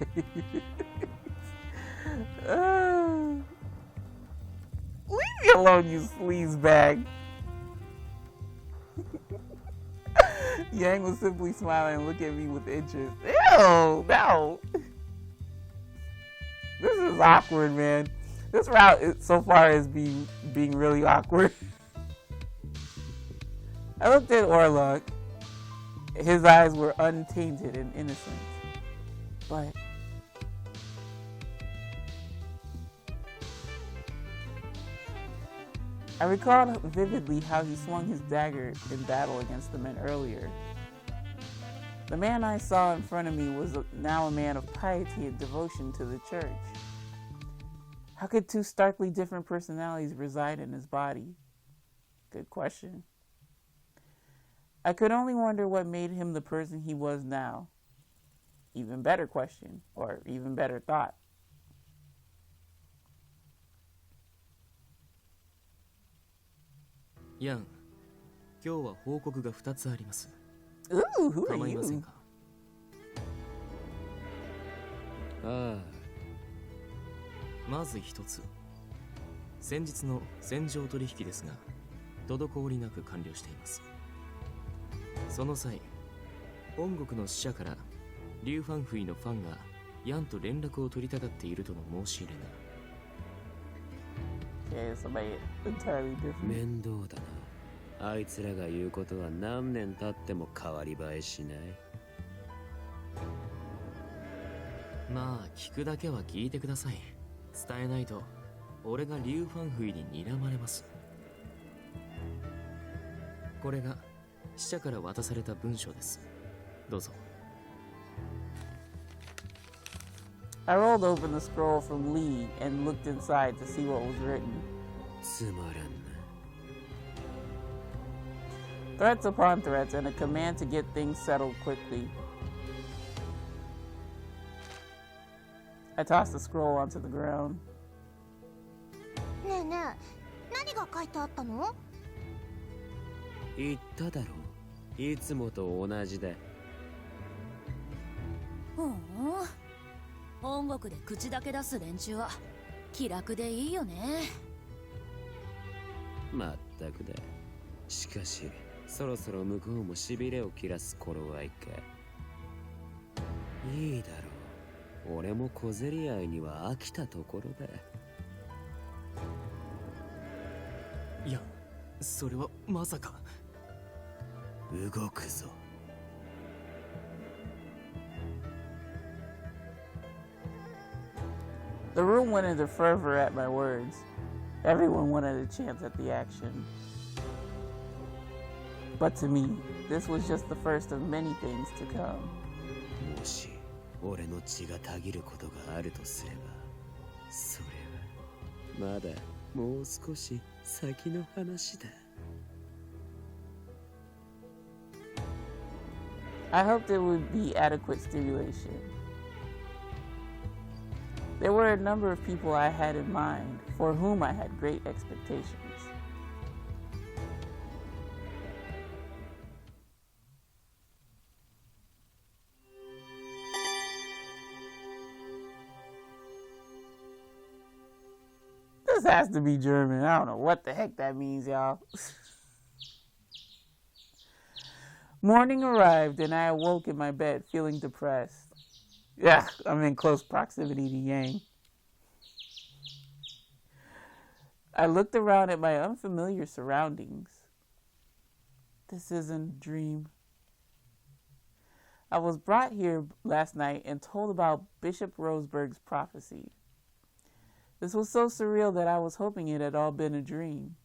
Leave me alone, you sleaze bag. Yang was simply smiling and looking at me with interest. Ew, no. This is awkward, man. This route so far is being really awkward. I looked at Orlok. His eyes were untainted and innocent. But I recalled vividly how he swung his dagger in battle against the men earlier. The man I saw in front of me was now a man of piety and devotion to the church. How could two starkly different personalities reside in his body? Good question. I could only wonder what made him the person he was now. Even better question, or even better thought. Yang, 今日は報告が2つあります。 Ooh, who are 構いません you? か？あまず一つ。先日の戦場取引ですが、滞りなく完了しています。その際、本国の使者からリュウ・ファンフイのファンがヤンと連絡を取りたがっているとの申し入れが。 Okay, somebody entirely あ different. 面倒だな。あいつらが言うことは何年経っても変わり映えしない。まあ聞くだけは聞いてください。伝えないと俺がリュウ・ファンフイに睨まれます。これが使者から渡された文章です。どうぞ。 I rolled open the scroll from Lee and looked inside to see what was written. つまらんな。 Threats upon threats and a command to get things settled quickly. I tossed the scroll onto the ground. ねえねえ、何が書いてあったの？言っただろう。いつもと同じだ。本国で口だけ出す連中は気楽でいいよね。まったくだ。しかしそろそろ向こうもしびれを切らす頃合いか。いいだろう。俺も小競り合いには飽きたところだ。いや、それはまさか。動くぞ。 The room went into fervor at my words. Everyone wanted a chance at the action. But to me, this was just the first of many things to come. もし俺の血がたぎることがあるとすれば、それはまだもう少し先の話だ。 I hoped it would be adequate stimulation. There were a number of people I had in mind, for whom I had great expectations. This has to be German. I don't know what the heck that means, y'all. Morning arrived and I awoke in my bed feeling depressed. Yeah, I'm in close proximity to Yang. I looked around at my unfamiliar surroundings. This isn't a dream. I was brought here last night and told about Bishop Roseberg's prophecy. This was so surreal that I was hoping it had all been a dream.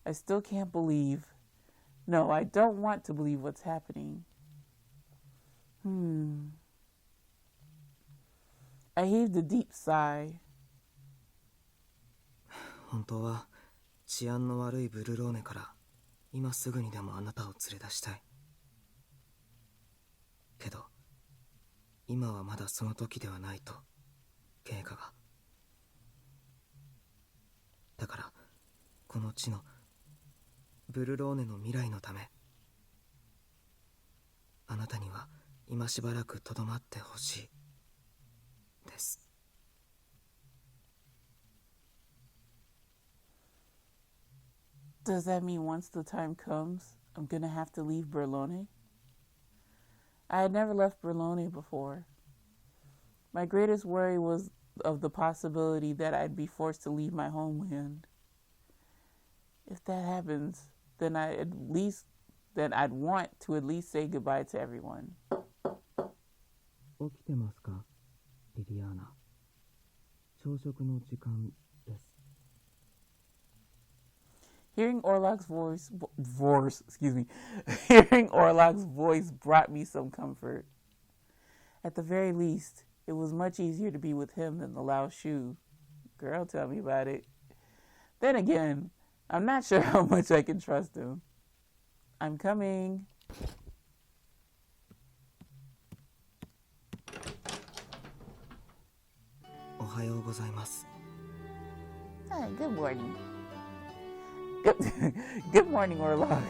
I still can't believe. No, I don't want to believe what's happening. I heaved a deep sigh. 本当は治安の悪いブルローネから今すぐにでもあなたを連れ出したい。けど今はまだその時ではないと経過が。だからこの地のブルローネの未来のためあなたには今しばらくとどまってほしいです。 Does that mean once the time comes, I'm gonna have to leave Berlone. I had never left Berlone before. My greatest worry was of the possibility that I'd be forced to leave my homeland. If that happens, then I'd want to at least say goodbye to everyone. 起きてますか、リリアーナ。朝食の時間です。 Hearing Orlok's Hearing Orlok's voice brought me some comfort. At the very least, it was much easier to be with him than the Lao Shu. Girl, tell me about it. Then again, I'm not sure how much I can trust him. I'm coming. Hi, good morning. Good morning, Orlok.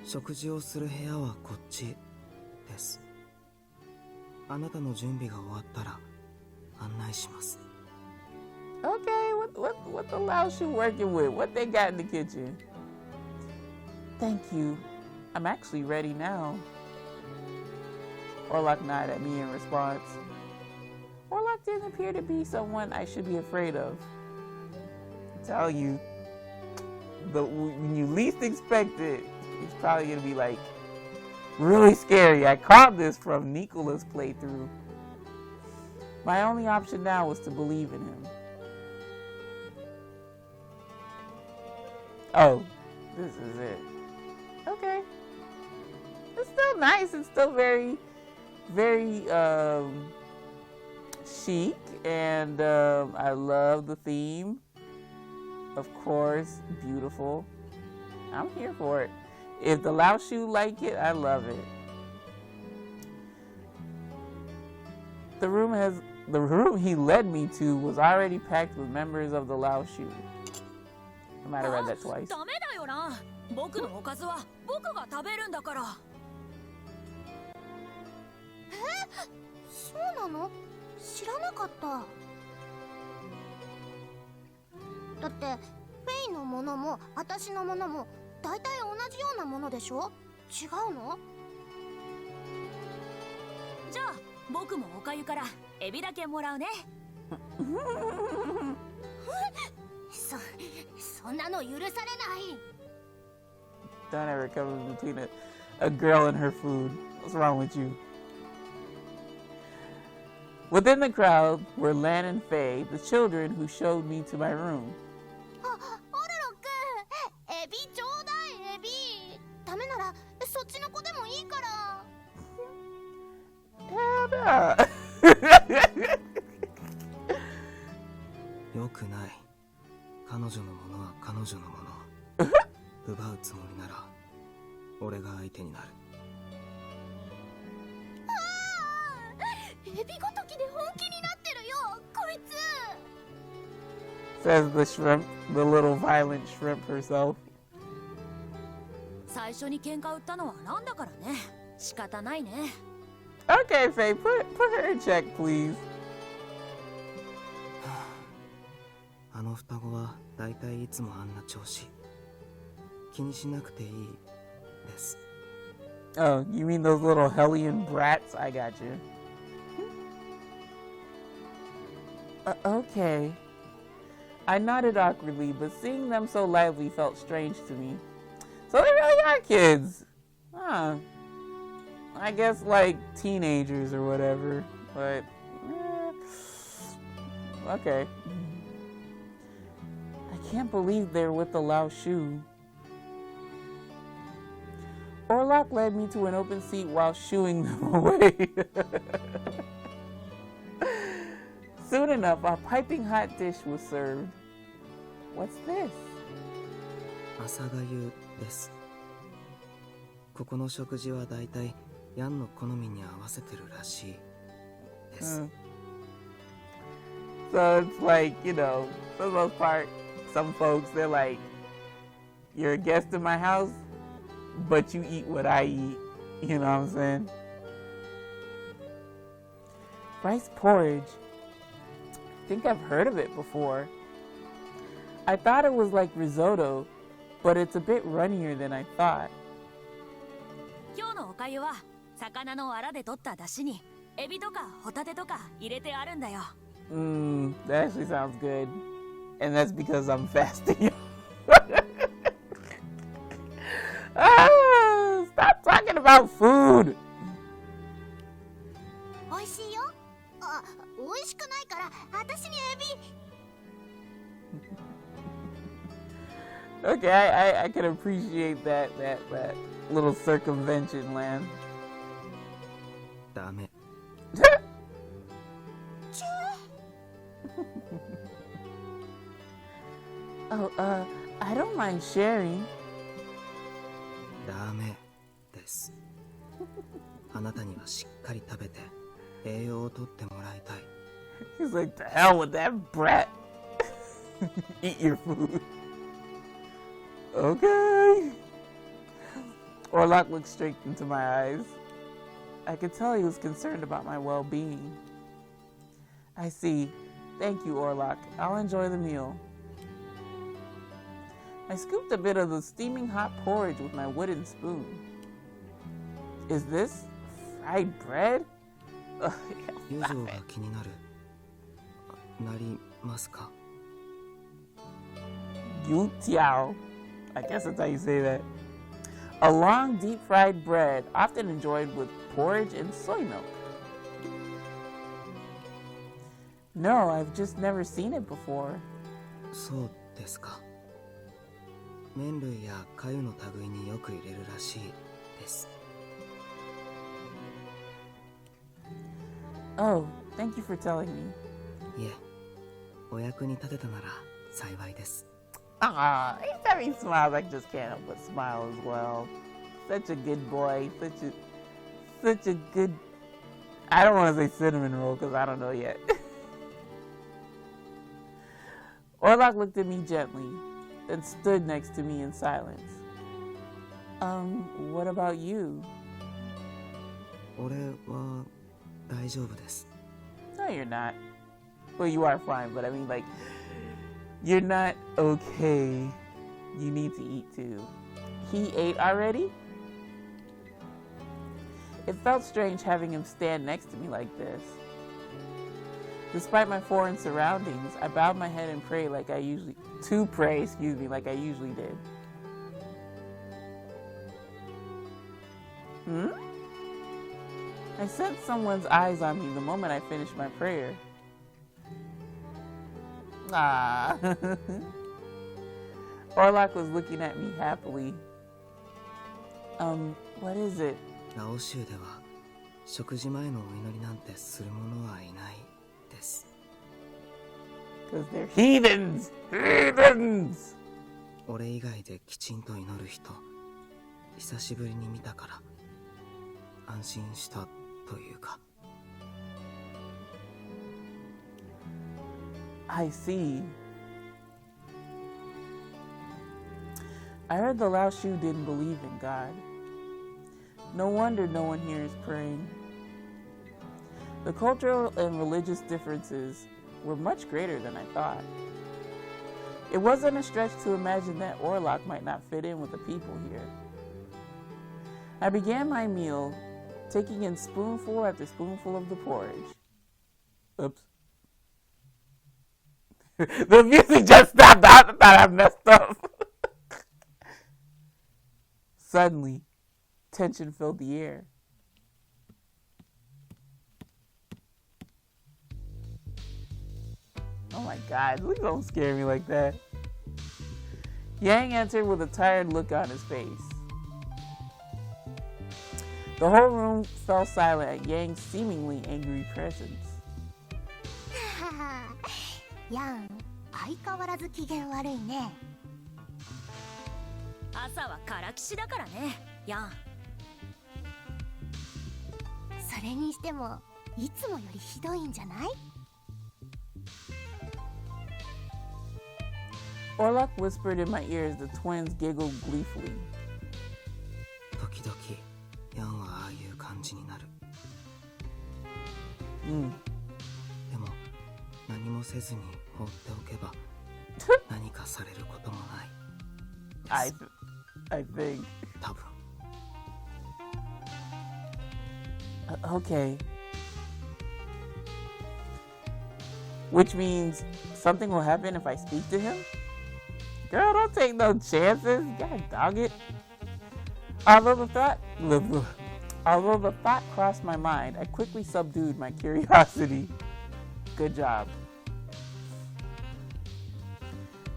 食事をする部屋はこっちです。あなたの準備が終わったら案内します。 Okay, what the Lao Shu working with? What they got in the kitchen? Thank you. I'm actually ready now. Orlok nodded at me in response. Orlok didn't appear to be someone I should be afraid of. I tell you, when you least expect it, it's probably gonna be like really scary. I caught this from Nikola's playthrough. My only option now was to believe in him. Oh, this is it. Okay. It's still nice. It's still very, very chic. And I love the theme. Of course, beautiful. I'm here for it. If the Lao Shu like it, I love it. The room he led me to was already packed with members of the Lao Shu. I might have read that twice. ダメだよな。僕のおかずは僕が食べるんだから。そうなの？知らなかった。だってフェイのものも私のものも大体同じようなものでしょ？違うの？じゃあ僕もおかゆからエビだけもらうね。そんなの許されない。 Don't ever come in between a girl and her food. What's wrong with you? Within the crowd were Lan and Faye, the children who showed me to my room. オルロック、エビちょうだい、エビ。ダメならそっちの子でもいいから。よくない。彼女のものは彼女のもの。奪うつもりなら俺が相手になる。エビごときで本気になってるよ、こいつ。 Says the shrimp, the little violent shrimp herself. 最初に喧嘩売ったのはなんだからね。仕方ないね。Okay, Faye, put her in check, please. あの双子はだいたいいつもあんな調子。気にしなくていいです。 Oh, you mean those little hellion brats? I got you. Okay. I nodded awkwardly, but seeing them so lively felt strange to me. So they really are kids. Huh. I guess like teenagers or whatever, but okay. I can't believe they're with the Lao Shu. Orlok led me to an open seat while shooing them away. Soon enough, a piping hot dish was served. What's this? 朝がゆです。ここの食事はだいたいヤンの好みに合わせてるらしいです。So it's like, you know, for the most part, some folks, they're like, you're a guest in my house, but you eat what I eat. You know what I'm saying? Rice porridge. I think I've heard of it before. I thought it was like risotto, but it's a bit runnier than I thought. かゆは魚のアラで取った出汁にエビとかホタテとか入れてあるんだよ。That actually sounds good. And that's because I'm fasting. Stop talking about food. 美味しいよ。あ、美味しくないから私にエビ。Okay, I can appreciate that little circumvention, Lan. ダメ。Oh, I don't mind sharing. ダメです。あなたにはしっかり食べて栄養をとってもらいたい。 He's like, the hell with that brat. Eat your food. Okay. Orlok looked straight into my eyes. I could tell he was concerned about my well-being. I see. Thank you, Orlok. I'll enjoy the meal. I scooped a bit of the steaming hot porridge with my wooden spoon. Is this fried bread? 友情が気になる。なりますか? Yutiao. I guess that's how you say that. A long, deep-fried bread, often enjoyed with porridge and soy milk. No, I've just never seen it before. そうですか。麺類や粥の類によく入れるらしいです。Oh, thank you for telling me. いえ、お役に立てたなら幸いです。Ah, every time he smiles, I just can't help but smile as well. Such a good boy, such a good. I don't want to say cinnamon roll because I don't know yet. Orlok looked at me gently, then stood next to me in silence. What about you? 俺は大丈夫です。 No, you're not. Well, you are fine, but I mean, like, you're not okay. You need to eat too. He ate already? It felt strange having him stand next to me like this. Despite my foreign surroundings, I bowed my head and prayed like I usually like I usually did. I sensed someone's eyes on me the moment I finished my prayer. Ah. Orlok was looking at me happily. What is it? ラオ州では食事前のお祈りなんてする者はいないです。 Because they're heathens! Heathens! 俺以外できちんと祈る人、久しぶりに見たから安心したというか。I see. I heard the Lao Shu didn't believe in God. No wonder no one here is praying. The cultural and religious differences were much greater than I thought. It wasn't a stretch to imagine that Orlok might not fit in with the people here. I began my meal, taking in spoonful after spoonful of the porridge. Oops. The music just stopped. I thought I messed up. Suddenly, tension filled the air. Oh my God, please don't scare me like that. Yang entered with a tired look on his face. The whole room fell silent at Yang's seemingly angry presence. ヤン、相変わらず機嫌悪いね。朝はからきしだからね、ヤン。それにしてもいつもよりひどいんじゃない？ Orlok whispered in my ear as the twins giggled gleefully. 時々ヤンはああいう感じになる。でも何もせずに放っておけば何かされることもない。I think. 多分。Okay. Which means something will happen if I speak to him? Girl, don't take no chances. God dog it. Although the thought crossed my mind, I quickly subdued my curiosity. Good job.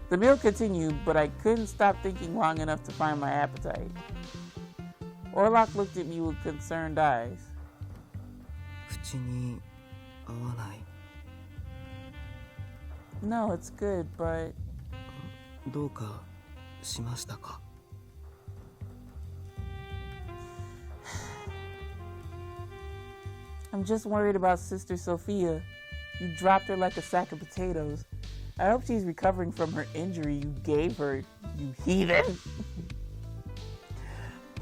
The meal continued, but I couldn't stop thinking long enough to find my appetite. Orlok looked at me with concerned eyes. 口に合わない。 No, it's good, but... どうかしましたか? I'm just worried about Sister Sophia. You dropped her like a sack of potatoes. I hope she's recovering from her injury you gave her, you heathen.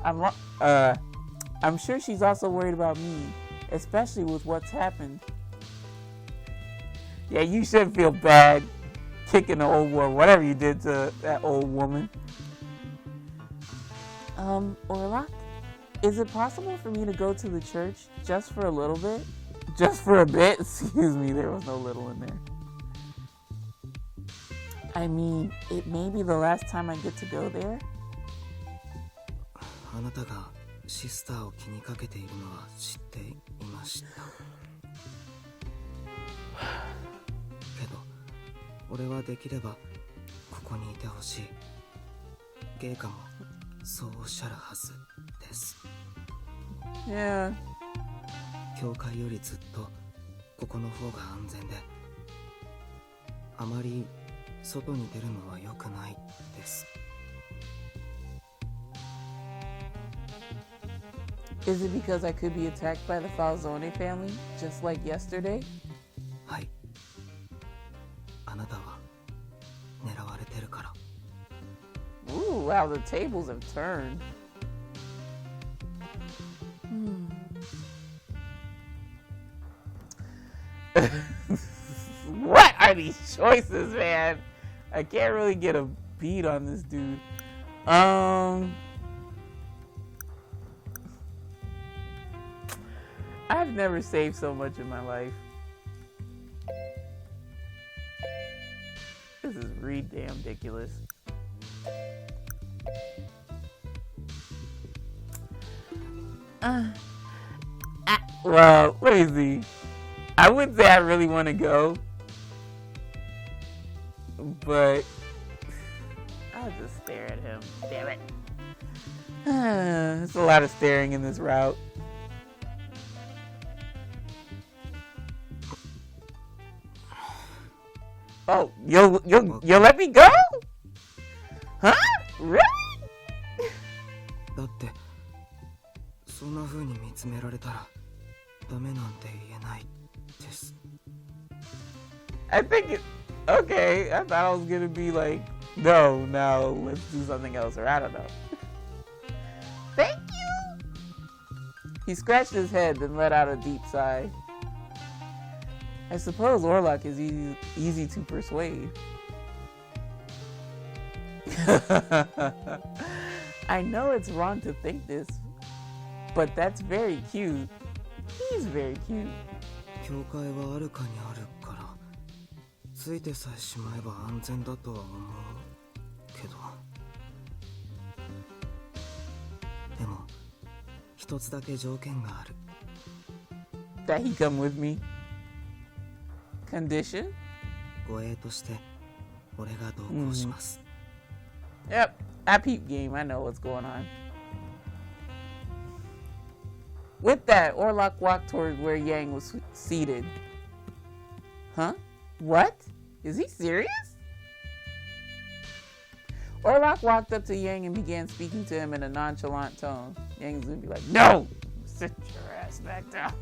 I'm sure she's also worried about me, especially with what's happened. Yeah, you should feel bad kicking the old woman, whatever you did to that old woman. Orlok, is it possible for me to go to the church just for a little bit? Just for a bit? Excuse me, there was no little in there. I mean, it may be the last time I get to go there. あなたがシスターを気にかけているのは知っていました。けど、俺はできればここにいてほしい。ゲイカもそうおっしゃるはずです。Yeah. 教会よりずっとここの方が安全で、あまり外に出るのは良くないです。 Is it because I could be attacked by the Falzone family, just like yesterday? はい。あなたは狙われてるから。 Ooh, wow, the tables have turned. What are these choices, man? I can't really get a beat on this dude. I've never saved so much in my life. This is damn ridiculous. Well, let me see. I wouldn't say I really want to go, but I'll just stare at him. Damn it. There's a lot of staring in this route. Oh, you'll let me go? Huh? Really? だってそんな風に見つめられたらダメなんて言えないです。 I think it. Okay, I thought I was gonna be like, no, now let's do something else, or I don't know. Thank you. He scratched his head, then let out a deep sigh. I suppose Orlok is easy to persuade. I know it's wrong to think this, but that's very cute. He's very cute. 教会はあるかにあるから、ついてさえしまえば安全だとは思うけど。でも、一つだけ条件がある。 That he come with me. Condition? 護衛として俺が同行します。Yep, I peep game. I know what's going on. With that, Orlok walked toward where Yang was seated. Huh? What? Is he serious? Orlok walked up to Yang and began speaking to him in a nonchalant tone. Yang's gonna be like, no! Sit your ass back down.